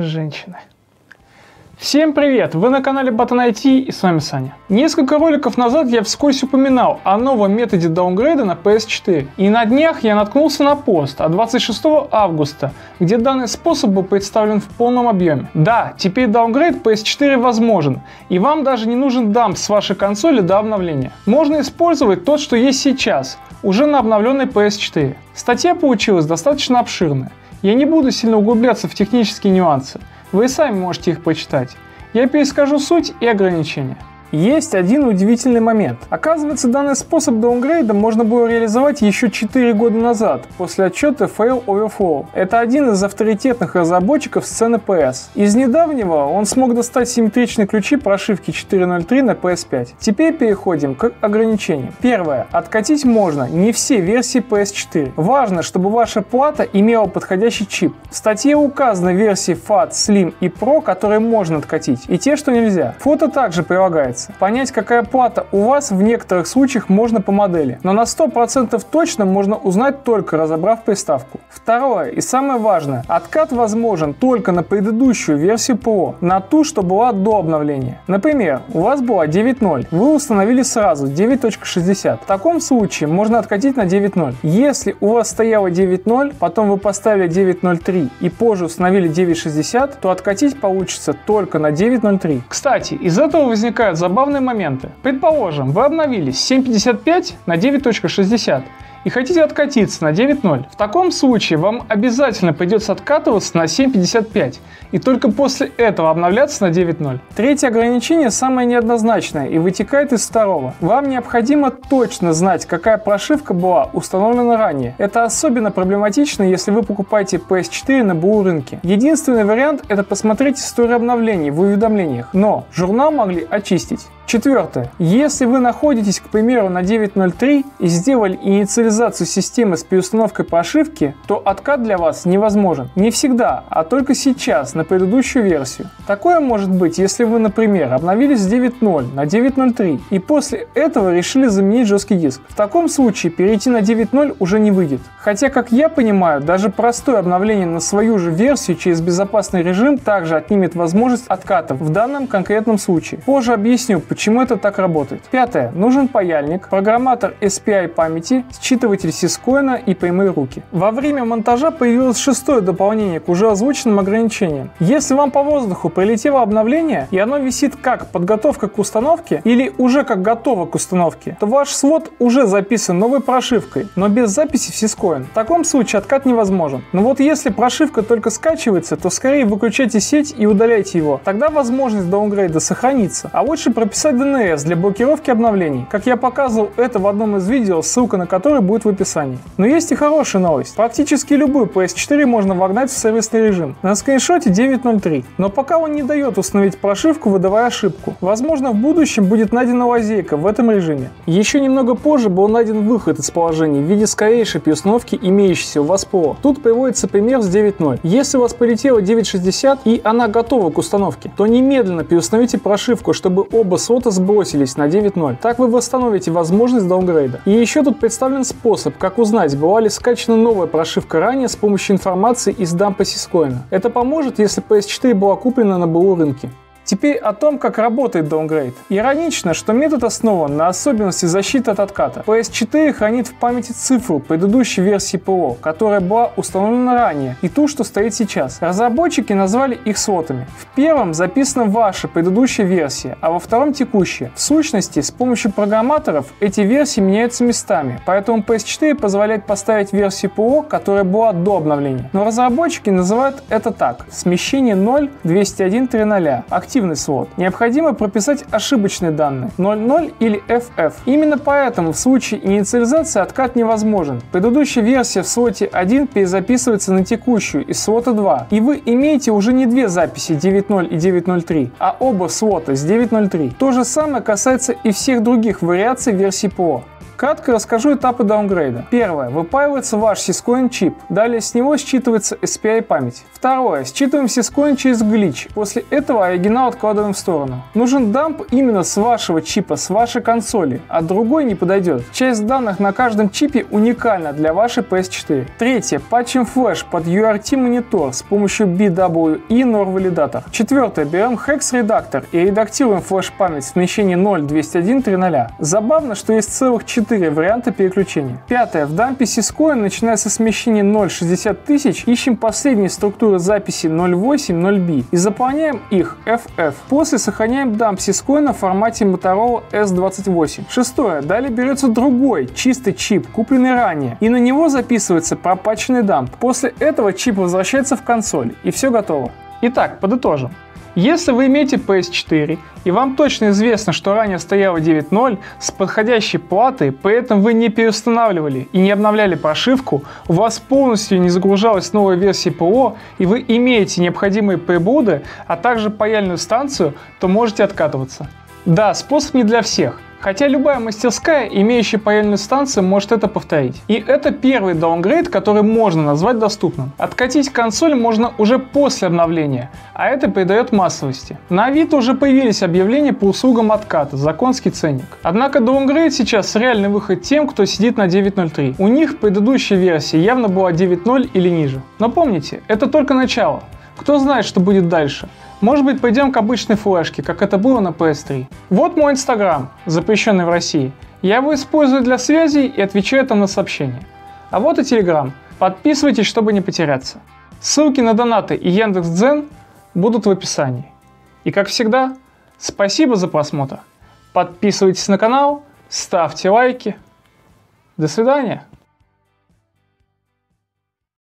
женщины. Всем привет! Вы на канале Button IT и с вами Саня. Несколько роликов назад я вскользь упоминал о новом методе даунгрейда на PS4. И на днях я наткнулся на пост от 26 августа, где данный способ был представлен в полном объеме. Да, теперь даунгрейд PS4 возможен, и вам даже не нужен дамп с вашей консоли до обновления. Можно использовать тот, что есть сейчас, уже на обновленной PS4. Статья получилась достаточно обширная. Я не буду сильно углубляться в технические нюансы. Вы сами можете их почитать. Я перескажу суть и ограничения. Есть один удивительный момент. Оказывается, данный способ даунгрейда можно было реализовать еще 4 года назад, после отчета Fail Overflow. Это один из авторитетных разработчиков сцены PS. Из недавнего он смог достать симметричные ключи прошивки 4.0.3 на PS5. Теперь переходим к ограничениям. Первое. Откатить можно не все версии PS4. Важно, чтобы ваша плата имела подходящий чип. В статье указаны версии FAT, Slim и Pro, которые можно откатить, и те, что нельзя. Фото также прилагается. Понять, какая плата у вас в некоторых случаях можно по модели, но на 100% точно можно узнать только разобрав приставку. Второе и самое важное. Откат возможен только на предыдущую версию ПО, на ту, что была до обновления. Например, у вас была 9.0, вы установили сразу 9.60. В таком случае можно откатить на 9.0. Если у вас стояла 9.0, потом вы поставили 9.03 и позже установили 9.60, то откатить получится только на 9.03. Кстати, из этого возникают забавные моменты. Предположим, вы обновились с 7.55 на 9.60 и хотите откатиться на 9.0. В таком случае вам обязательно придется откатываться на 7.55 и только после этого обновляться на 9.0. Третье ограничение самое неоднозначное и вытекает из второго. Вам необходимо точно знать, какая прошивка была установлена ранее. Это особенно проблематично, если вы покупаете PS4 на БУ рынке. Единственный вариант — это посмотреть историю обновлений в уведомлениях, но журнал могли очистить. Четвертое. Если вы находитесь, к примеру, на 9.03 и сделали инициализацию системы с переустановкой прошивки, то откат для вас невозможен. Не всегда, а только сейчас, на предыдущую версию. Такое может быть, если вы, например, обновились с 9.0 на 9.03 и после этого решили заменить жесткий диск. В таком случае перейти на 9.0 уже не выйдет. Хотя, как я понимаю, даже простое обновление на свою же версию через безопасный режим также отнимет возможность откатов в данном конкретном случае. Позже объясню, почему это так работает. Пятое. Нужен паяльник, программатор SPI памяти, считыватель Сискоина и прямые руки. Во время монтажа появилось шестое дополнение к уже озвученным ограничениям. Если вам по воздуху прилетело обновление и оно висит как подготовка к установке или уже как готово к установке, то ваш свод уже записан новой прошивкой, но без записи в Сискоин. В таком случае откат невозможен. Но вот если прошивка только скачивается, то скорее выключайте сеть и удаляйте его. Тогда возможность даунгрейда сохранится. А лучше прописать DNS для блокировки обновлений. Как я показывал это в одном из видео, ссылка на которое будет в описании. Но есть и хорошая новость. Практически любую PS4 можно вогнать в сервисный режим. На скриншоте 9.03. Но пока он не дает установить прошивку, выдавая ошибку. Возможно, в будущем будет найдена лазейка в этом режиме. Еще немного позже был найден выход из положения в виде скорейшей переустановки имеющейся у вас ПО. Тут приводится пример с 9.0. Если у вас полетела 9.60 и она готова к установке, то немедленно переустановите прошивку, чтобы оба слота сбросились на 9.0. Так вы восстановите возможность даунгрейда. И еще тут представлен способ, как узнать, была ли скачана новая прошивка ранее с помощью информации из дампа Сискоина. Это поможет, если PS4 была куплена на БУ рынке. Теперь о том, как работает даунгрейд. Иронично, что метод основан на особенности защиты от отката. PS4 хранит в памяти цифру предыдущей версии ПО, которая была установлена ранее, и ту, что стоит сейчас. Разработчики назвали их слотами. В первом записана ваша предыдущая версия, а во втором текущая. В сущности, с помощью программаторов эти версии меняются местами, поэтому PS4 позволяет поставить версию ПО, которая была до обновления. Но разработчики называют это так: смещение 0.201.3.0. Активный слот. Необходимо прописать ошибочные данные 00 или FF. Именно поэтому в случае инициализации откат невозможен. Предыдущая версия в слоте 1 перезаписывается на текущую из слота 2. И вы имеете уже не две записи 9.0 и 9.03, а оба слота с 9.03. То же самое касается и всех других вариаций версии ПО. Кратко расскажу этапы даунгрейда. Первое. Выпаивается ваш Syscoin чип. Далее с него считывается SPI память. Второе. Считываем Syscoin через глич. После этого оригинал откладываем в сторону. Нужен дамп именно с вашего чипа, с вашей консоли, а другой не подойдет. Часть данных на каждом чипе уникальна для вашей PS4. Третье. Патчим флеш под UART монитор с помощью BWE NOR валидатор. Четвертое. Берем Hex редактор и редактируем флеш-память в помещении 0.201.3.0. Забавно, что есть целых 4 варианта переключения. Пятое. В дампе Syscoin, начиная со смещения 0.60 тысяч, ищем последние структуры записи 0.8, 0B и заполняем их FF. После сохраняем дамп Syscoin в формате Motorola S28. Шестое. Далее берется другой, чистый чип, купленный ранее, и на него записывается пропатченный дамп. После этого чип возвращается в консоль, и все готово. Итак, подытожим. Если вы имеете PS4 и вам точно известно, что ранее стояла 9.0 с подходящей платой, при этом вы не переустанавливали и не обновляли прошивку, у вас полностью не загружалась новая версия ПО и вы имеете необходимые приблуды, а также паяльную станцию, то можете откатываться. Да, способ не для всех. Хотя любая мастерская, имеющая паяльную станцию, может это повторить. И это первый даунгрейд, который можно назвать доступным. Откатить консоль можно уже после обновления, а это придает массовости. На Авито уже появились объявления по услугам отката за конский ценник. Однако даунгрейд сейчас реальный выход тем, кто сидит на 9.0.3. У них предыдущая версия явно была 9.0 или ниже. Но помните, это только начало. Кто знает, что будет дальше. Может быть, пойдем к обычной флешке, как это было на PS3. Вот мой Instagram, запрещенный в России. Я его использую для связи и отвечаю там на сообщения. А вот и Telegram. Подписывайтесь, чтобы не потеряться. Ссылки на донаты и Яндекс.Дзен будут в описании. И как всегда, спасибо за просмотр. Подписывайтесь на канал, ставьте лайки. До свидания.